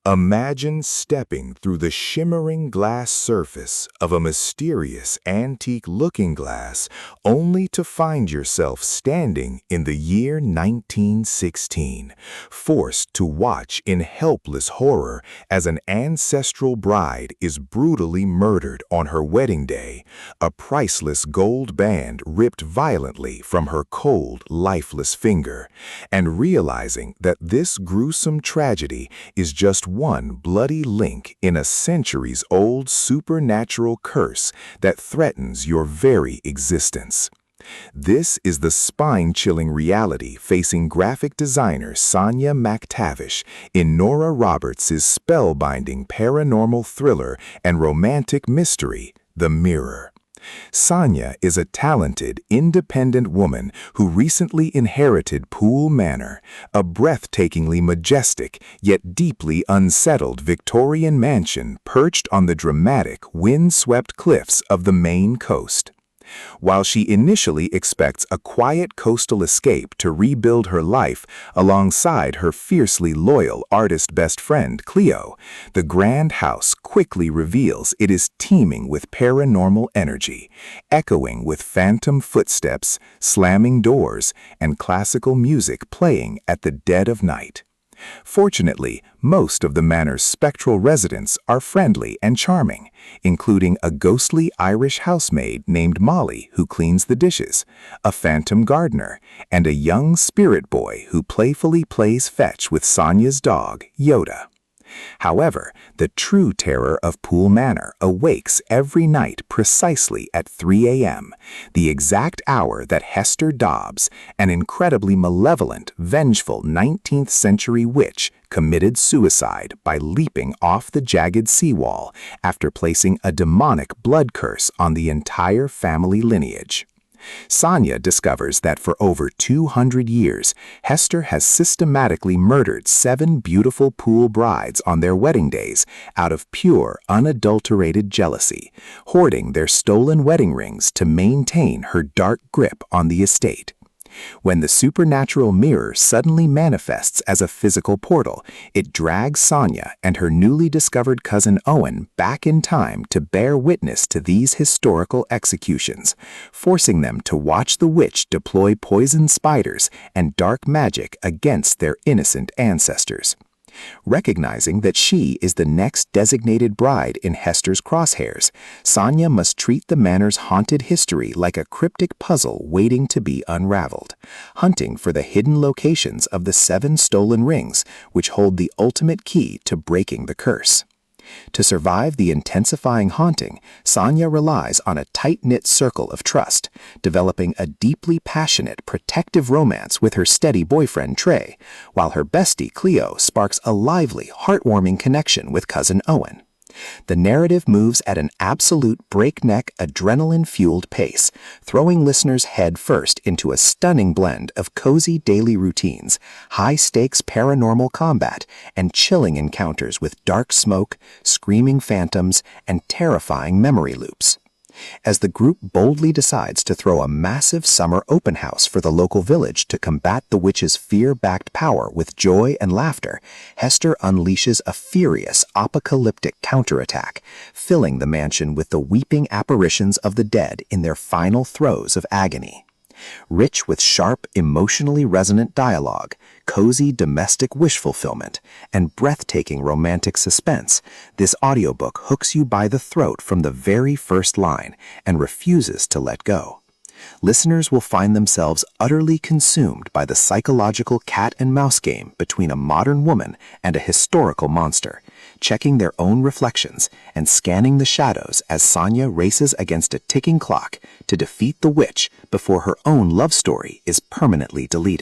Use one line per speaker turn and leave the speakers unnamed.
Imagine stepping through the shimmering glass surface of a mysterious antique looking glass only to find yourself standing in the year 1916, forced to watch in helpless horror as an ancestral bride is brutally murdered on her wedding day, a priceless gold band ripped violently from her cold, lifeless finger, and realizing that this gruesome tragedy is just one bloody link in a centuries-old supernatural curse that threatens your very existence. This is the spine-chilling reality facing graphic designer Sonia McTavish in Nora Roberts' spellbinding paranormal thriller and romantic mystery, The Mirror. Sonia is a talented, independent woman who recently inherited Poole Manor, a breathtakingly majestic yet deeply unsettled Victorian mansion perched on the dramatic, wind-swept cliffs of the Maine coast. While she initially expects a quiet coastal escape to rebuild her life alongside her fiercely loyal artist best friend Cleo, the grand house quickly reveals it is teeming with paranormal energy, echoing with phantom footsteps, slamming doors, and classical music playing at the dead of night. Fortunately, most of the manor's spectral residents are friendly and charming, including a ghostly Irish housemaid named Molly who cleans the dishes, a phantom gardener, and a young spirit boy who playfully plays fetch with Sonia's dog, Yoda. However, the true terror of Poole Manor awakes every night precisely at 3 a.m., the exact hour that Hester Dobbs, an incredibly malevolent, vengeful 19th-century witch, committed suicide by leaping off the jagged seawall after placing a demonic blood curse on the entire family lineage. Sonia discovers that for over 200 years, Hester has systematically murdered 7 beautiful Poole brides on their wedding days out of pure, unadulterated jealousy, hoarding their stolen wedding rings to maintain her dark grip on the estate. When the supernatural mirror suddenly manifests as a physical portal, it drags Sonia and her newly discovered cousin Owen back in time to bear witness to these historical executions, forcing them to watch the witch deploy poison spiders and dark magic against their innocent ancestors. Recognizing that she is the next designated bride in Hester's crosshairs, Sonia must treat the manor's haunted history like a cryptic puzzle waiting to be unraveled, hunting for the hidden locations of the 7 stolen rings which hold the ultimate key to breaking the curse. To survive the intensifying haunting, Sonia relies on a tight-knit circle of trust, developing a deeply passionate, protective romance with her steady boyfriend Trey, while her bestie Cleo sparks a lively, heartwarming connection with cousin Owen. The narrative moves at an absolute breakneck, adrenaline-fueled pace, throwing listeners headfirst into a stunning blend of cozy daily routines, high-stakes paranormal combat, and chilling encounters with dark smoke, screaming phantoms, and terrifying memory loops. As the group boldly decides to throw a massive summer open house for the local village to combat the witch's fear-backed power with joy and laughter, Hester unleashes a furious, apocalyptic counterattack, filling the mansion with the weeping apparitions of the dead in their final throes of agony. Rich with sharp, emotionally resonant dialogue, cozy domestic wish fulfillment, and breathtaking romantic suspense, this audiobook hooks you by the throat from the very first line and refuses to let go. Listeners will find themselves utterly consumed by the psychological cat-and-mouse game between a modern woman and a historical monster, checking their own reflections and scanning the shadows as Sonia races against a ticking clock to defeat the witch before her own love story is permanently deleted.